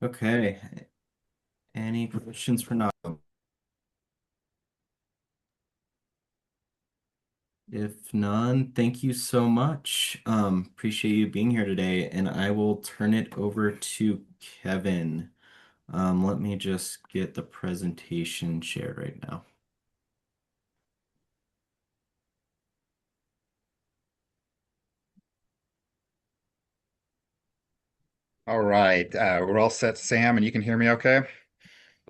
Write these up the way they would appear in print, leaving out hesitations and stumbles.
Okay. Any questions for now? If none, thank you so much. Appreciate you being here today, and I will turn it over to Kevin. Let me just get the presentation shared right now. All right. We're all set, Sam, and you can hear me okay?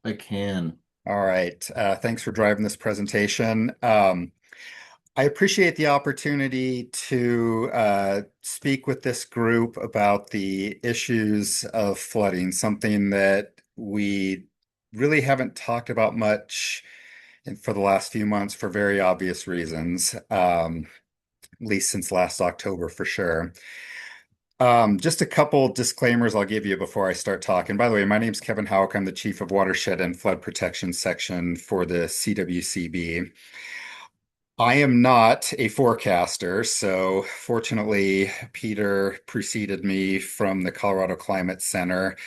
I can. All right. Thanks for driving this presentation. I appreciate the opportunity to speak with this group about the issues of flooding, something that we really haven't talked about much for the last few months for very obvious reasons, at least since last October for sure. Just a couple disclaimers I'll give you before I start talking. By the way, my name's Kevin Houck. I'm the Chief of Watershed and Flood Protection Section for the CWCB. I am not a forecaster, so fortunately, Peter preceded me from the Colorado Climate Center,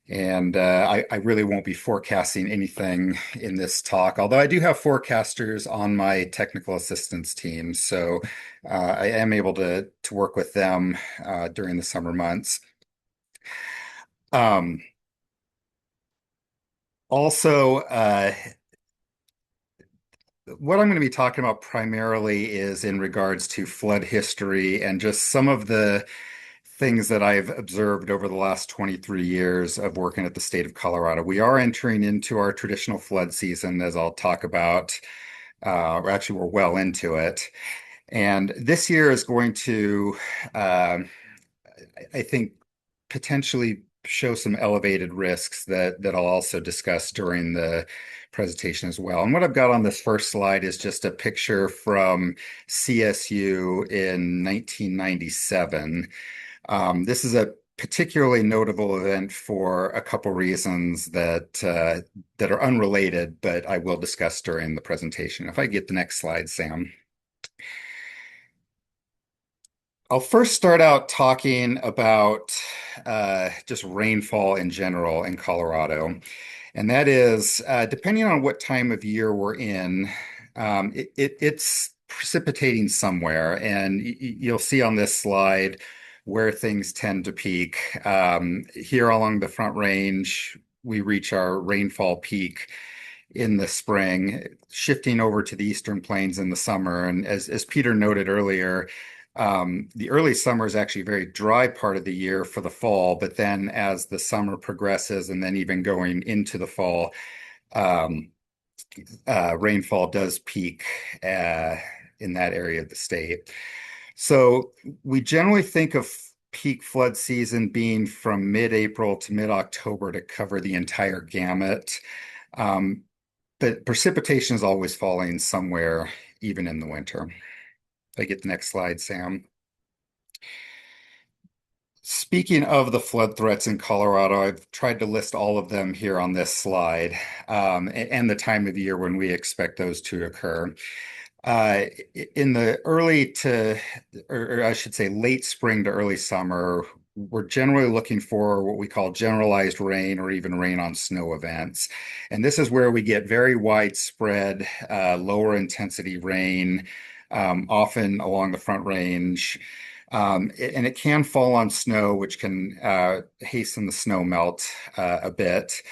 and I really won't be forecasting anything in this talk, although I do have forecasters on my technical assistance team, so I am able to work with them during the summer months. Um, also, what I'm going to be talking about primarily is in regards to flood history and just some of the things that I've observed over the last 23 years of working at the state of Colorado. We are entering into our traditional flood season, as I'll talk about. Or actually, we're well into it. And this year is going to, uh, I think, potentially show some elevated risks that I'll also discuss during the presentation as well. And what I've got on this first slide is just a picture from CSU in 1997. This is a particularly notable event for a couple reasons that are unrelated, but I will discuss during the presentation. If I get the next slide, Sam. I'll first start out talking about just rainfall in general in Colorado. And that is, depending on what time of year we're in, it's precipitating somewhere. And you'll see on this slide where things tend to peak. Here along the Front Range, we reach our rainfall peak in the spring, shifting over to the Eastern Plains in the summer. And as Peter noted earlier, the early summer is actually a very dry part of the year for the fall, but then as the summer progresses and then even going into the fall, um, rainfall does peak in that area of the state. So we generally think of peak flood season being from mid-April to mid-October to cover the entire gamut. Um, but precipitation is always falling somewhere, even in the winter. If I get the next slide, Sam. Speaking of the flood threats in Colorado, I've tried to list all of them here on this slide, and the time of year when we expect those to occur. Uh, in the early to, or I should say late spring to early summer, we're generally looking for what we call generalized rain or even rain on snow events. And this is where we get very widespread, lower intensity rain, often along the Front Range. And it can fall on snow, which can hasten the snow melt a bit.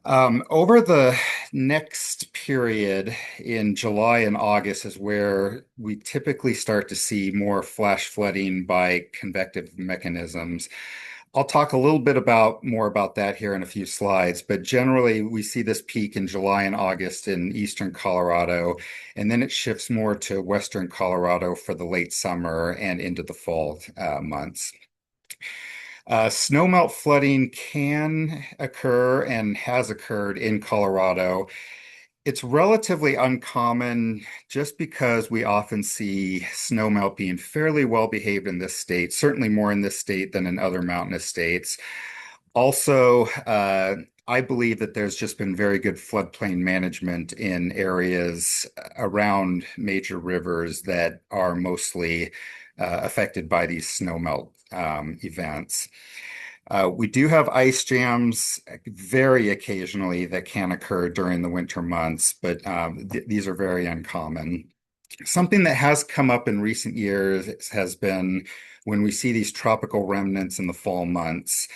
Over the next period in July and August is where we typically start to see more flash flooding by convective mechanisms. I'll talk a little bit more about that here in a few slides, but generally we see this peak in July and August in eastern Colorado, and then it shifts more to western Colorado for the late summer and into the fall months. Snowmelt flooding can occur and has occurred in Colorado. It's relatively uncommon just because we often see snowmelt being fairly well behaved in this state, certainly more in this state than in other mountainous states. Also, I believe that there's just been very good floodplain management in areas around major rivers that are mostly affected by these snowmelt events. We do have ice jams very occasionally that can occur during the winter months, but these are very uncommon. Something that has come up in recent years has been when we see these tropical remnants in the fall months.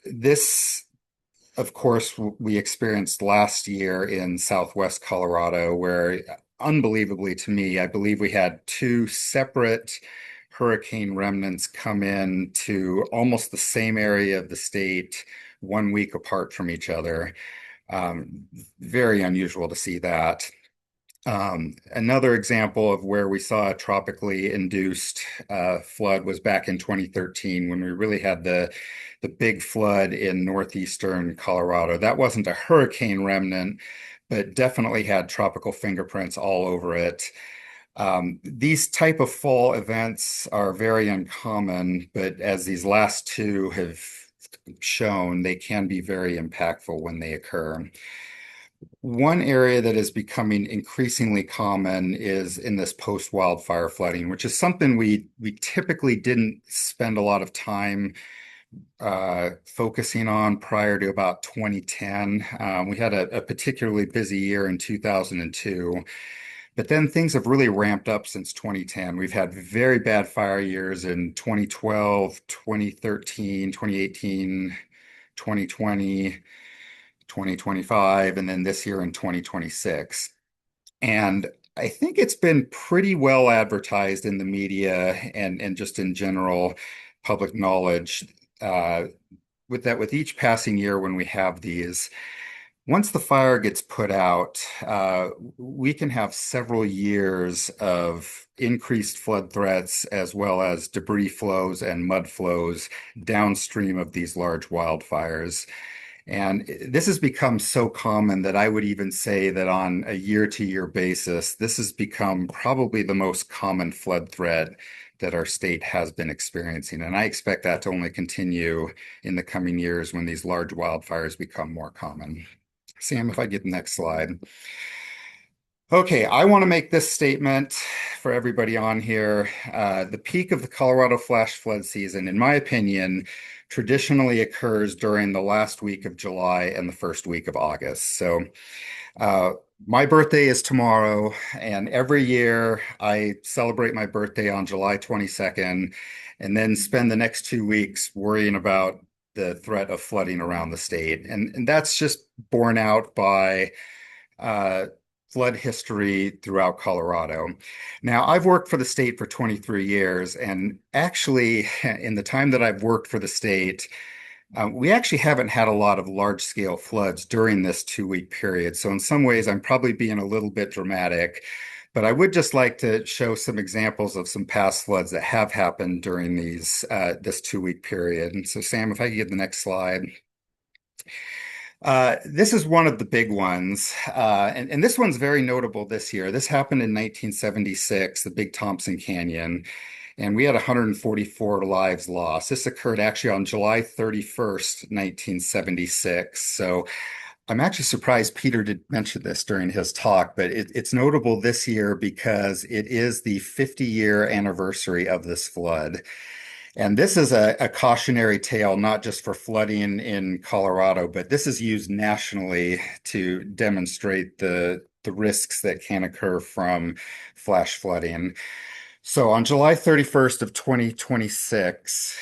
This, of course, we experienced last year in Southwest Colorado, where unbelievably to me, I believe we had two separate hurricane remnants come in to almost the same area of the state 1 week apart from each other. Um, Very unusual to see that. Another example of where we saw a tropically induced flood was back in 2013 when we really had the big flood in northeastern Colorado. That wasn't a hurricane remnant, but definitely had tropical fingerprints all over it. These type of fall events are very uncommon, but as these last two have shown, they can be very impactful when they occur. One area that is becoming increasingly common is in this post-wildfire flooding, which is something we typically didn't spend a lot of time focusing on prior to about 2010. We had a particularly busy year in 2002, but then things have really ramped up since 2010. We've had very bad fire years in 2012, 2013, 2018, 2020. 2025, and then this year in 2026. And I think it's been pretty well advertised in the media and just in general public knowledge with each passing year when we have these. Once the fire gets put out, we can have several years of increased flood threats as well as debris flows and mud flows downstream of these large wildfires. And this has become so common that I would even say that on a year-to-year basis, this has become probably the most common flood threat that our state has been experiencing. And I expect that to only continue in the coming years when these large wildfires become more common. Sam, if I get the next slide. Okay, I want to make this statement for everybody on here. The peak of the Colorado flash flood season, in my opinion, traditionally occurs during the last week of July and the first week of August. So, my birthday is tomorrow, and every year I celebrate my birthday on July 22nd and then spend the next 2 weeks worrying about the threat of flooding around the state. And that's just borne out by uh, flood history throughout Colorado. Now, I've worked for the state for 23 years, and actually, in the time that I've worked for the state, we actually haven't had a lot of large scale floods during this 2 week period. So, in some ways, I'm probably being a little bit dramatic, but I would just like to show some examples of some past floods that have happened during this 2 week period. And so, Sam, if I could get the next slide. This is one of the big ones, and this one's very notable this year. This happened in 1976, the Big Thompson Canyon, and we had 144 lives lost. This occurred actually on July 31st, 1976. So I'm actually surprised Peter did mention this during his talk, but it's notable this year because it is the 50-year anniversary of this flood. And this is a cautionary tale, not just for flooding in Colorado, but this is used nationally to demonstrate the risks that can occur from flash flooding. So on July 31st of 2026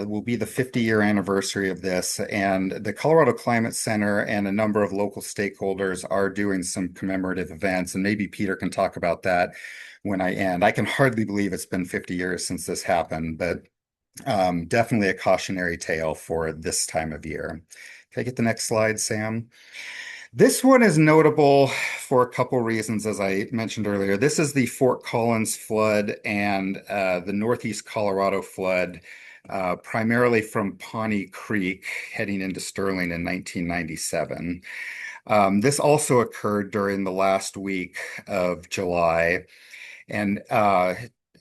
will be the 50-year anniversary of this, and the Colorado Climate Center and a number of local stakeholders are doing some commemorative events, and maybe Peter can talk about that when I end. I can hardly believe it's been 50 years since this happened, but definitely a cautionary tale for this time of year. Can I get the next slide, Sam? This one is notable for a couple reasons, as I mentioned earlier. This is the Fort Collins flood and the Northeast Colorado flood, primarily from Pawnee Creek heading into Sterling in 1997. This also occurred during the last week of July. And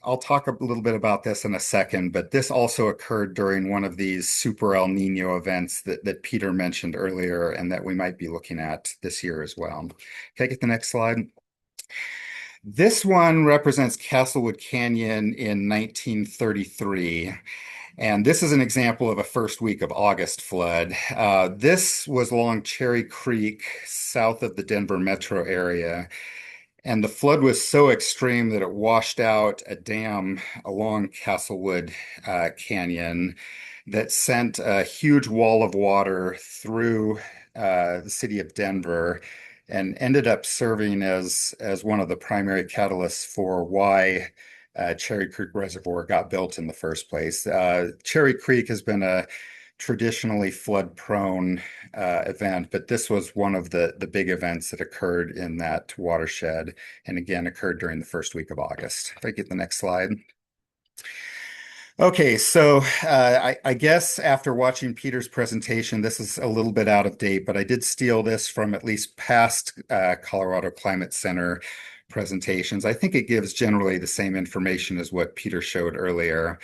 I'll talk a little bit about this in a second, but this also occurred during one of these super El Nino events that Peter mentioned earlier and that we might be looking at this year as well. Can I get the next slide? This one represents Castlewood Canyon in 1933. And this is an example of a first week of August flood. This was along Cherry Creek, south of the Denver metro area. And the flood was so extreme that it washed out a dam along Castlewood Canyon that sent a huge wall of water through the city of Denver and ended up serving as one of the primary catalysts for why Cherry Creek Reservoir got built in the first place. Cherry Creek has been a traditionally flood-prone event, but this was one of the big events that occurred in that watershed, and again occurred during the first week of August. If I get the next slide. Okay, so I guess after watching Peter's presentation, this is a little bit out of date, but I did steal this from at least past Colorado Climate Center presentations. I think it gives generally the same information as what Peter showed earlier.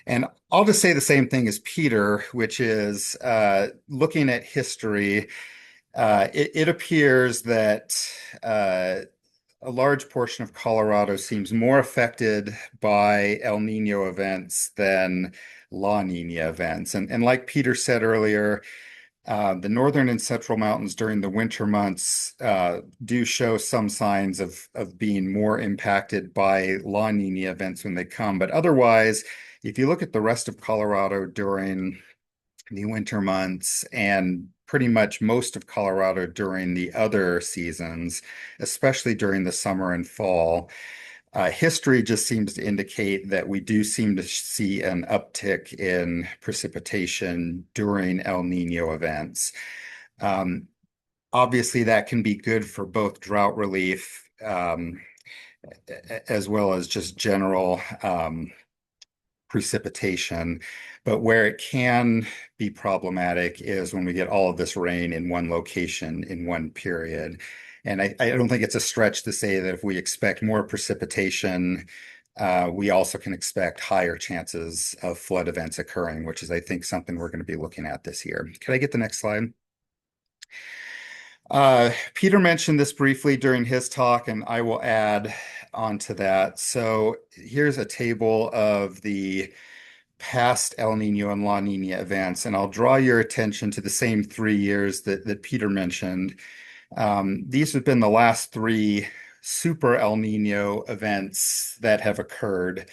And I'll just say the same thing as Peter, which is looking at history, it appears that uh, a large portion of Colorado seems more affected by El Nino events than La Nina events. And like Peter said earlier, the northern and central mountains during the winter months do show some signs of being more impacted by La Nina events when they come. But otherwise, if you look at the rest of Colorado during the winter months and pretty much most of Colorado during the other seasons, especially during the summer and fall, history just seems to indicate that we do seem to see an uptick in precipitation during El Nino events. Um, Obviously, that can be good for both drought relief as well as just general precipitation. But where it can be problematic is when we get all of this rain in one location in one period. And I don't think it's a stretch to say that if we expect more precipitation, we also can expect higher chances of flood events occurring, which is, I think, something we're going to be looking at this year. Could I get the next slide? Peter mentioned this briefly during his talk, and I will add on to that. So here's a table of the past El Nino and La Nina events, and I'll draw your attention to the same 3 years that Peter mentioned. These have been the last three super El Nino events that have occurred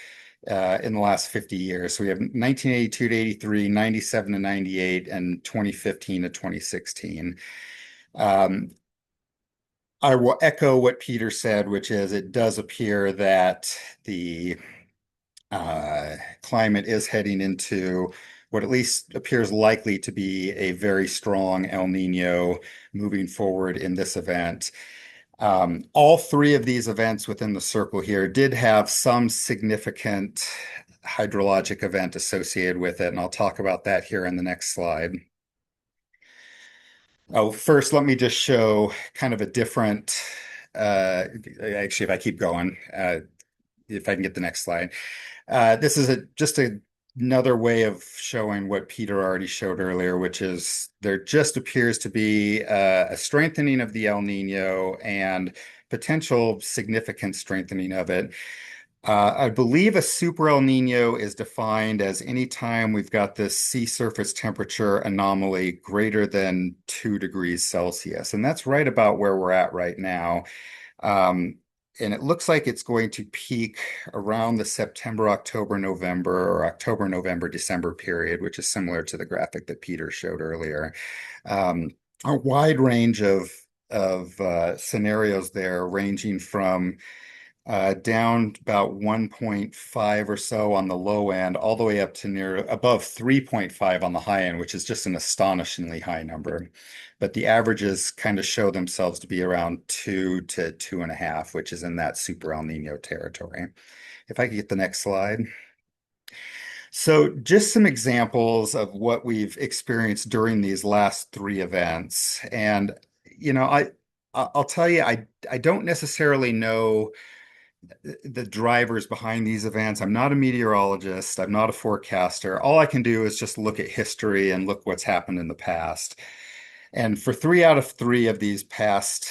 in the last 50 years. So we have 1982 to 83, 97 to 98, and 2015 to 2016. Um, I will echo what Peter said, which is it does appear that the climate is heading into what at least appears likely to be a very strong El Nino moving forward in this event. All three of these events within the circle here did have some significant hydrologic event associated with it, and I'll talk about that here in the next slide. Oh, first, let me just show kind of a different, actually, if I keep going, if I can get the next slide. This is just another way of showing what Peter already showed earlier, which is there just appears to be a strengthening of the El Nino and potential significant strengthening of it. I believe a super El Nino is defined as any time we've got this sea surface temperature anomaly greater than 2 degrees Celsius. And that's right about where we're at right now. And it looks like it's going to peak around the September, October, November, or October, November, December period, which is similar to the graphic that Peter showed earlier. A wide range of scenarios there, ranging from down about 1.5 or so on the low end, all the way up to near above 3.5 on the high end, which is just an astonishingly high number. But the averages kind of show themselves to be around 2 to 2.5, which is in that super El Nino territory. If I could get the next slide. So just some examples of what we've experienced during these last three events. And, I'll tell you, I don't necessarily know the drivers behind these events. I'm not a meteorologist. I'm not a forecaster. All I can do is just look at history and look what's happened in the past. And for 3 out of 3 of these past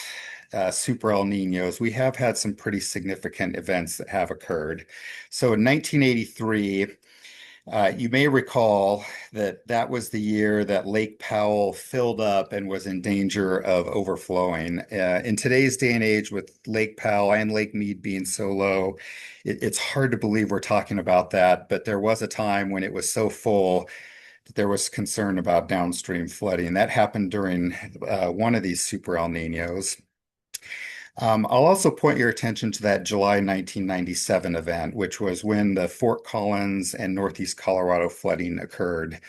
super El Ninos, we have had some pretty significant events that have occurred. So in 1983, You may recall that that was the year that Lake Powell filled up and was in danger of overflowing. In today's day and age, with Lake Powell and Lake Mead being so low, it's hard to believe we're talking about that. But there was a time when it was so full that there was concern about downstream flooding. That happened during one of these super El Niños. I'll also point your attention to that July 1997 event, which was when the Fort Collins and Northeast Colorado flooding occurred,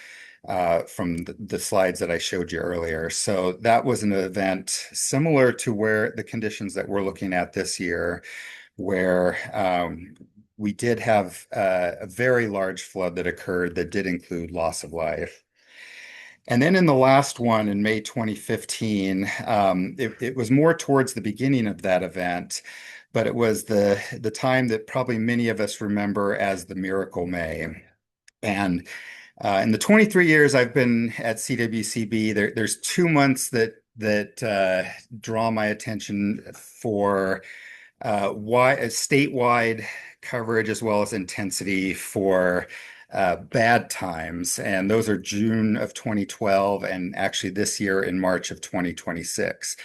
from the slides that I showed you earlier. So that was an event similar to where the conditions that we're looking at this year, where we did have a very large flood that occurred that did include loss of life. And then in the last one in May 2015, it was more towards the beginning of that event, but it was the time that probably many of us remember as the Miracle May. And in the 23 years I've been at CWCB, there's 2 months that draw my attention for why statewide coverage as well as intensity for bad times. And those are June of 2012 and actually this year in March of 2026.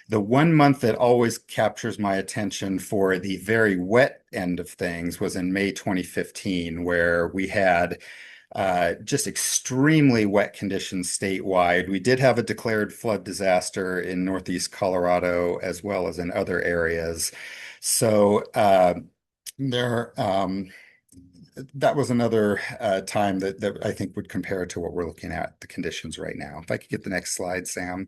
The 1 month that always captures my attention for the very wet end of things was in May 2015, where we had just extremely wet conditions statewide. We did have a declared flood disaster in Northeast Colorado as well as in other areas. So there, that was another time that I think would compare to what we're looking at, the conditions right now. If I could get the next slide, Sam.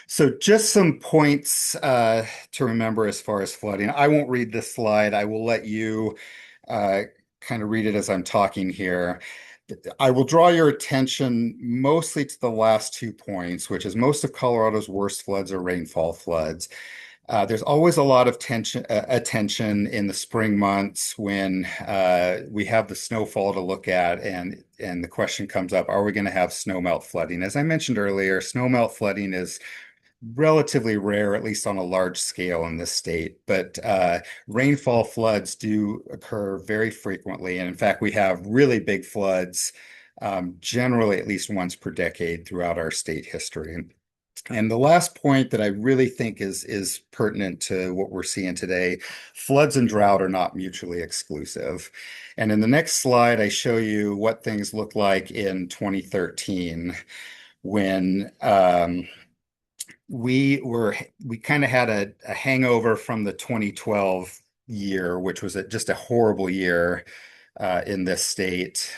So just some points to remember as far as flooding. I won't read this slide. I will let you uh, kind of read it as I'm talking here. I will draw your attention mostly to the last 2 points, which is most of Colorado's worst floods are rainfall floods. There's always a lot of attention in the spring months when we have the snowfall to look at, and the question comes up: are we going to have snowmelt flooding? As I mentioned earlier, snowmelt flooding is relatively rare, at least on a large scale in this state. But rainfall floods do occur very frequently, and in fact, we have really big floods, generally at least once per decade throughout our state history. And the last point that I really think is pertinent to what we're seeing today: floods and drought are not mutually exclusive. And in the next slide, I show you what things look like in 2013 when we kind of had a hangover from the 2012 year, which was just a horrible year in this state.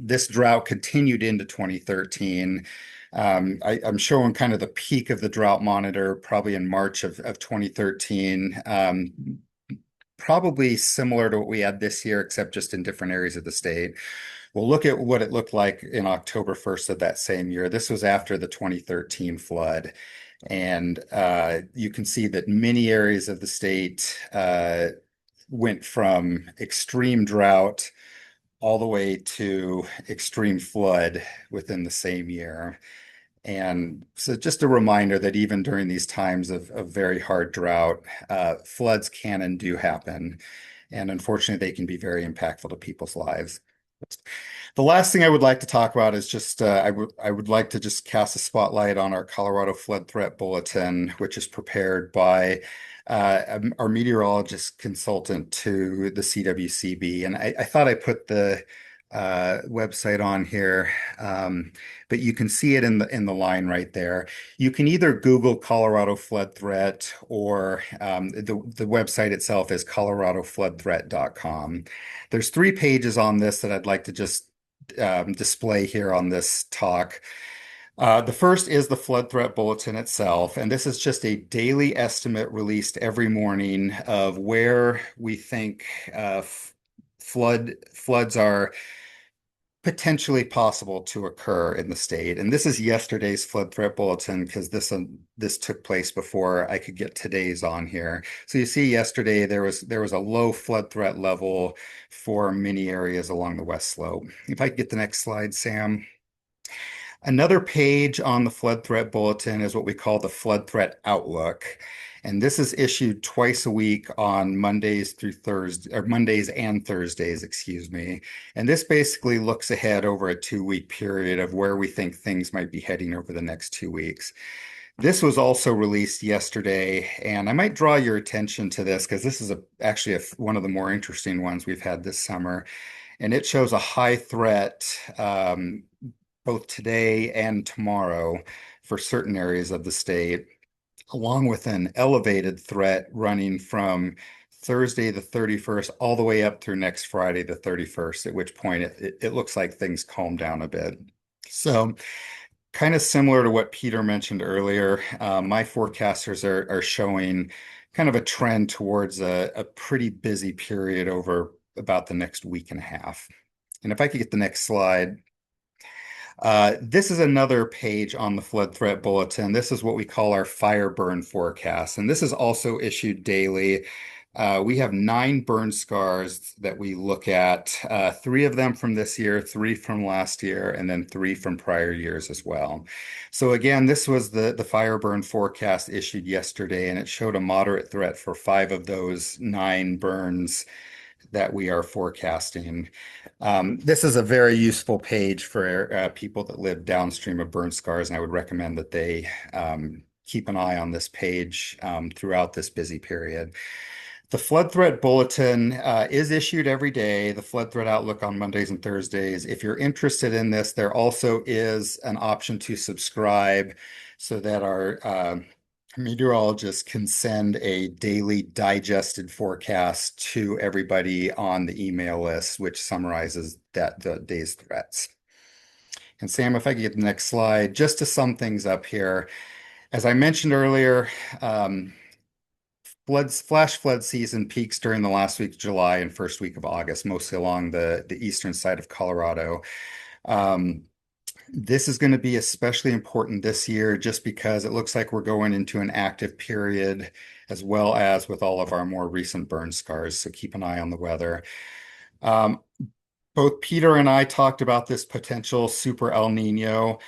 This drought continued into 2013. I'm showing kind of the peak of the drought monitor probably in March of 2013. Probably similar to what we had this year, except just in different areas of the state. We'll look at what it looked like in October 1st of that same year. This was after the 2013 flood. And you can see that many areas of the state went from extreme drought all the way to extreme flood within the same year. And so just a reminder that even during these times of very hard drought, floods can and do happen. And unfortunately, they can be very impactful to people's lives. The last thing I would like to talk about is just I would like to just cast a spotlight on our Colorado Flood Threat Bulletin, which is prepared by our meteorologist consultant to the CWCB. And I thought I put the website on here, but you can see it in the line right there. You can either Google Colorado flood threat, or the website itself is coloradofloodthreat.com. There's 3 pages on this that I'd like to just display here on this talk. The first is the flood threat bulletin itself, and this is just a daily estimate released every morning of where we think floods are potentially possible to occur in the state. And this is yesterday's flood threat bulletin because this took place before I could get today's on here. So you see, yesterday there was a low flood threat level for many areas along the west slope. If I could get the next slide, Sam. Another page on the flood threat bulletin is what we call the flood threat outlook. And this is issued twice a week on Mondays through Thursday, or Mondays and Thursdays, excuse me. And this basically looks ahead over a 2 week period of where we think things might be heading over the next 2 weeks. This was also released yesterday, and I might draw your attention to this because this is actually one of the more interesting ones we've had this summer. And it shows a high threat both today and tomorrow for certain areas of the state, along with an elevated threat running from Thursday the 31st all the way up through next Friday the 31st, at which point it looks like things calm down a bit. So, kind of similar to what Peter mentioned earlier, my forecasters are showing kind of a trend towards a pretty busy period over about the next week and a half. And if I could get the next slide. This is another page on the flood threat bulletin. This is what we call our fire burn forecast, and this is also issued daily. We have 9 burn scars that we look at, 3 of them from this year, 3 from last year, and then 3 from prior years as well. So again, this was the fire burn forecast issued yesterday, and it showed a moderate threat for 5 of those 9 burns that we are forecasting. This is a very useful page for people that live downstream of burn scars, and I would recommend that they keep an eye on this page throughout this busy period. The flood threat bulletin is issued every day, the flood threat outlook on Mondays and Thursdays. If you're interested in this, there also is an option to subscribe so that our meteorologists can send a daily digested forecast to everybody on the email list, which summarizes the day's threats. And Sam, if I could get the next slide, just to sum things up here. As I mentioned earlier, flash flood season peaks during the last week of July and first week of August, mostly along the eastern side of Colorado. This is going to be especially important this year just because it looks like we're going into an active period as well as with all of our more recent burn scars. So keep an eye on the weather. Both Peter and I talked about this potential super El Nino.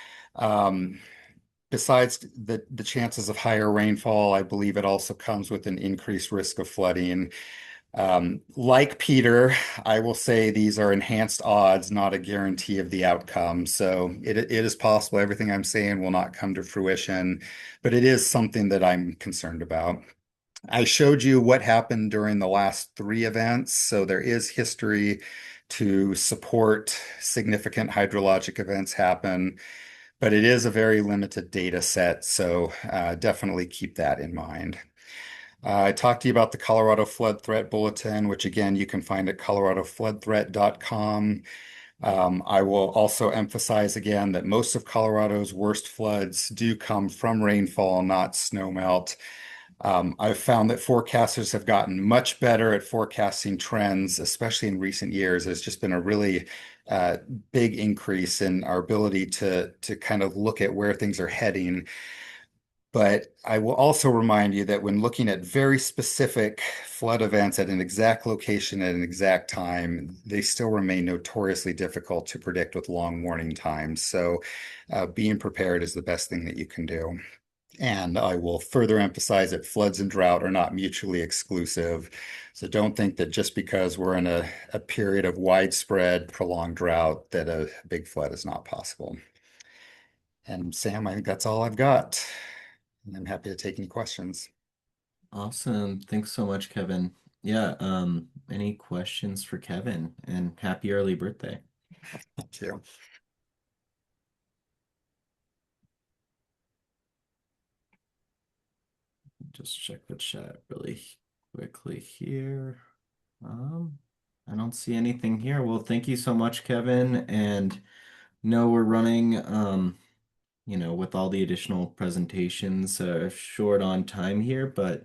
Besides the chances of higher rainfall, I believe it also comes with an increased risk of flooding. Like Peter, I will say these are enhanced odds, not a guarantee of the outcome. So it is possible everything I'm saying will not come to fruition, but it is something that I'm concerned about. I showed you what happened during the last 3 events, so there is history to support significant hydrologic events happen, but it is a very limited data set, so definitely keep that in mind. I talked to you about the Colorado Flood Threat Bulletin, which again, you can find at coloradofloodthreat.com. I will also emphasize again that most of Colorado's worst floods do come from rainfall, not snowmelt. I've found that forecasters have gotten much better at forecasting trends, especially in recent years. There's just been a really big increase in our ability to kind of look at where things are heading. But I will also remind you that when looking at very specific flood events at an exact location at an exact time, they still remain notoriously difficult to predict with long warning times. So being prepared is the best thing that you can do. And I will further emphasize that floods and drought are not mutually exclusive. So don't think that just because we're in a period of widespread, prolonged drought, that a big flood is not possible. And Sam, I think that's all I've got. And I'm happy to take any questions. Awesome. Thanks so much, Kevin. Yeah, any questions for Kevin? And happy early birthday. Thank you. Just check the chat really quickly here. Um, I don't see anything here. Well, thank you so much, Kevin. And no, we're running, with all the additional presentations, short on time here, but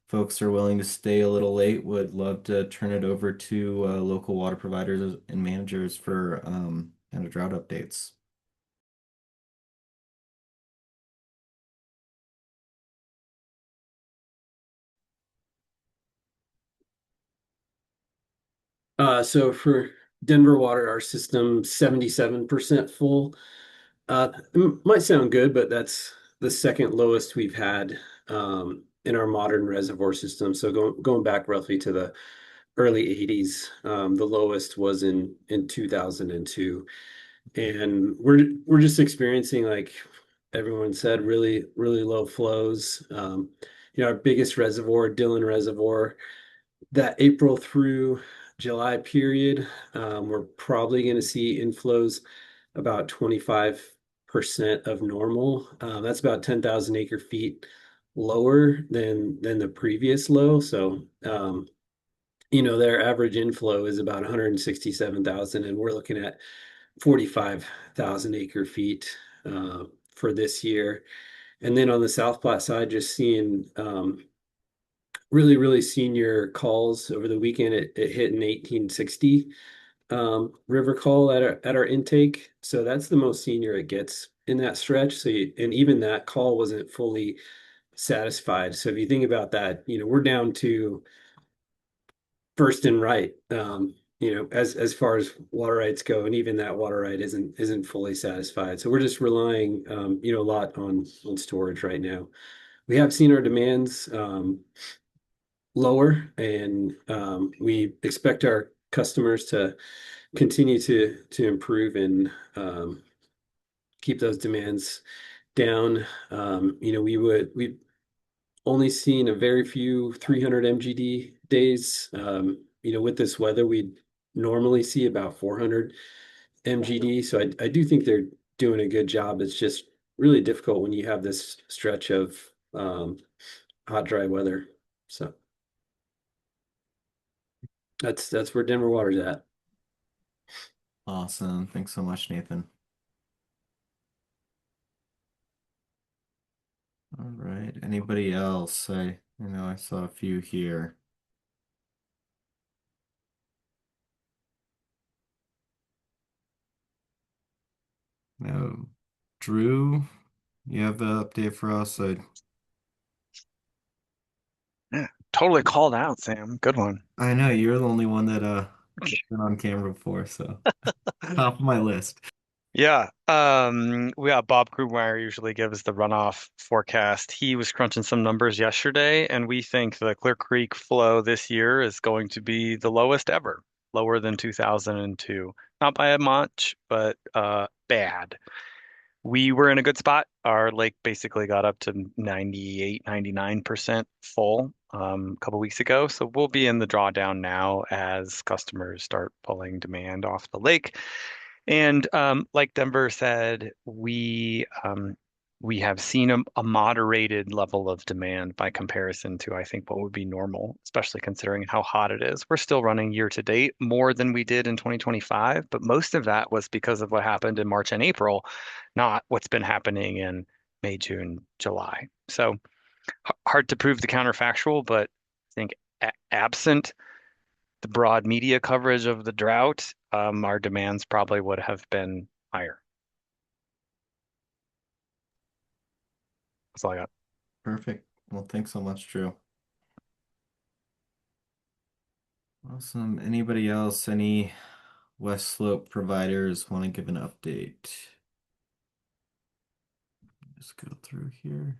folks are willing to stay a little late. Would love to turn it over to local water providers and managers for kind of drought updates. So for Denver Water, our system 77% full. It might sound good, but that's the second lowest we've had in our modern reservoir system. So going back roughly to the early 80s, the lowest was in 2002. And we're just experiencing, like everyone said, really low flows. Our biggest reservoir, Dillon Reservoir, that April through July period, we're probably going to see inflows about 25% of normal. That's about 10,000 acre feet lower than the previous low. So, their average inflow is about 167,000, and we're looking at 45,000 acre feet for this year. And then on the South Platte side, just seeing really senior calls over the weekend. It hit an 1860 river call at our intake. So that's the most senior it gets in that stretch. And even that call wasn't fully satisfied. So if you think about that, we're down to first and right, as far as water rights go, and even that water right isn't fully satisfied. So we're just relying, a lot on storage right now. We have seen our demands lower, and we expect our customers to continue to improve and keep those demands down. We've only seen a very few 300 MGD days. With this weather, we'd normally see about 400 MGD. So I do think they're doing a good job. It's just really difficult when you have this stretch of hot, dry weather. So that's where Denver Water's at. Awesome. Thanks so much, Nathan. All right. Anybody else? I saw a few here. No. Drew, you have an update for us? Yeah, totally called out, Sam. Good one. I know you're the only one that been on camera before, so top of my list. Yeah, we got Bob Krugmeyer usually gives the runoff forecast. He was crunching some numbers yesterday, and we think the Clear Creek flow this year is going to be the lowest ever, lower than 2002. Not by a much, but bad. We were in a good spot. Our lake basically got up to 98, 99% full a couple weeks ago. So we'll be in the drawdown now as customers start pulling demand off the lake. And like Denver said, we have seen a moderated level of demand by comparison to, I think, what would be normal, especially considering how hot it is. We're still running year to date more than we did in 2025, but most of that was because of what happened in March and April, not what's been happening in May, June, July. So hard to prove the counterfactual, but I think absent the broad media coverage of the drought, our demands probably would have been higher. That's all I got. Perfect. Well, thanks so much, Drew. Awesome. Anybody else? Any West Slope providers want to give an update? Just go through here.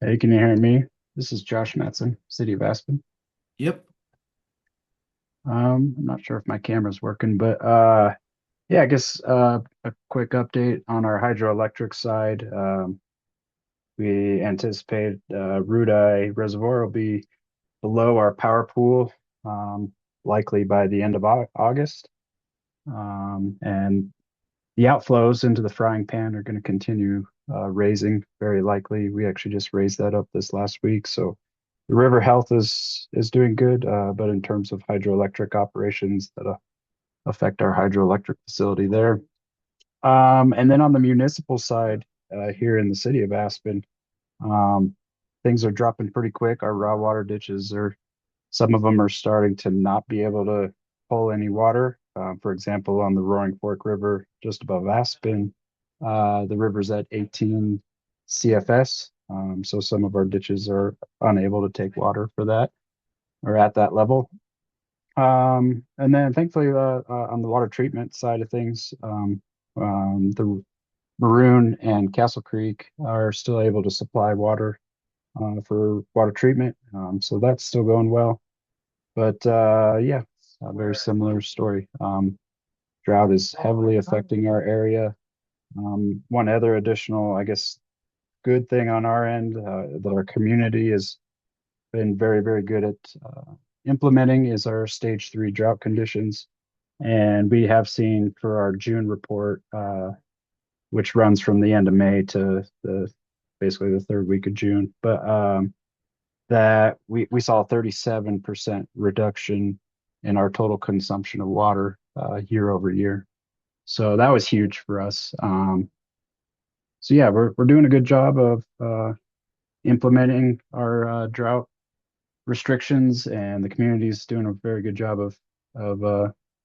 Hey, can you hear me? This is Josh Matson, City of Aspen. Yep. I'm not sure if my camera's working, but yeah, I guess a quick update on our hydroelectric side. We anticipate Rudai Reservoir will be below our power pool, likely by the end of August. And the outflows into the frying pan are going to continue raising, very likely. We actually just raised that up this last week, so the river health is doing good, but in terms of hydroelectric operations that affect our hydroelectric facility there. And then on the municipal side, here in the city of Aspen, things are dropping pretty quick. Our raw water ditches some of them are starting to not be able to pull any water. For example, on the Roaring Fork River, just above Aspen, the river's at 18 CFS. So some of our ditches are unable to take water for that, or at that level. And then thankfully, on the water treatment side of things, the Maroon and Castle Creek are still able to supply water for water treatment. So that's still going well. But yeah, it's a very similar story. Drought is heavily affecting our area. One other additional, I guess, good thing on our end that our community has been very, very good at implementing is our stage 3 drought conditions. And we have seen for our June report, which runs from the end of May to the basically the third week of June, but that we saw a 37% reduction in our total consumption of water year over year. So that was huge for us. So yeah, we're doing a good job of implementing our drought restrictions, and the community is doing a very good job of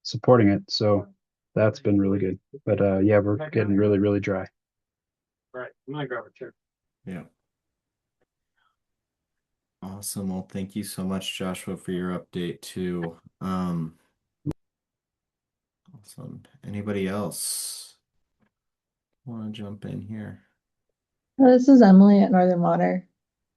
supporting it. So that's been really good. But yeah, we're getting really, really dry. Right. I'm gonna grab a chair. Yeah. Awesome. Well, thank you so much, Joshua, for your update too. Awesome. Anybody else want to jump in here? This is Emily at Northern Water.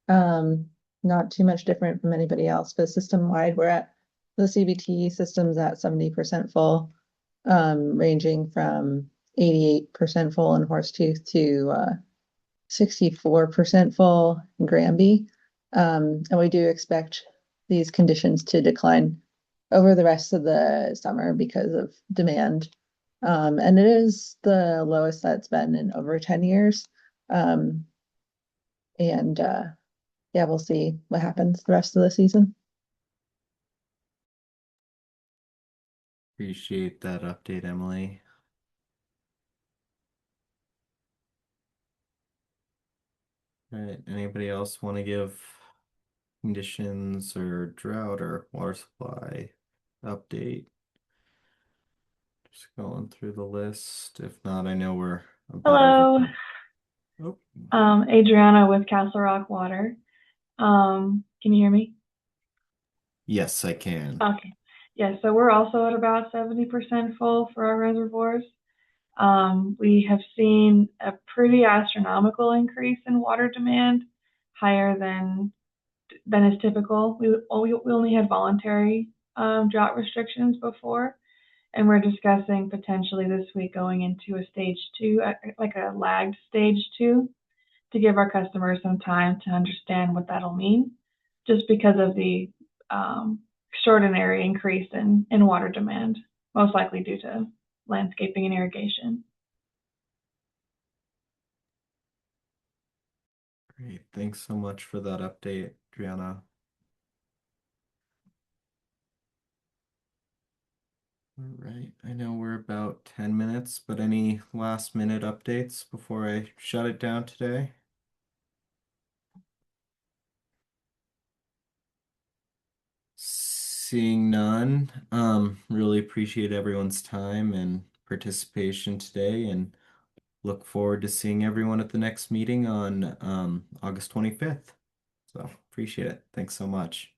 Not too much different from anybody else, but system-wide, we're at the CBT system's at 70% full, ranging from 88% full in Horsetooth to 64% full in Granby. And we do expect these conditions to decline over the rest of the summer because of demand. And it is the lowest that's been in over 10 years. And yeah, we'll see what happens the rest of the season. Appreciate that update, Emily. All right. Anybody else want to give conditions or drought or water supply update? Just going through the list. If not, I know we're about Hello, Oh, Adriana with Castle Rock Water. Can you hear me? yes, I can. Okay. Yeah, so we're also at about 70% full for our reservoirs. We have seen a pretty astronomical increase in water demand, higher than is typical. We only had voluntary drought restrictions before, and we're discussing potentially this week going into a stage 2, like a lagged stage 2, to give our customers some time to understand what that'll mean, just because of the extraordinary increase in water demand, most likely due to landscaping and irrigation. Great. Thanks so much for that update, Adriana. All right. I know we're about 10 minutes, but any last minute updates before I shut it down today? Seeing none, really appreciate everyone's time and participation today, and look forward to seeing everyone at the next meeting on August 25th. So appreciate it. Thanks so much.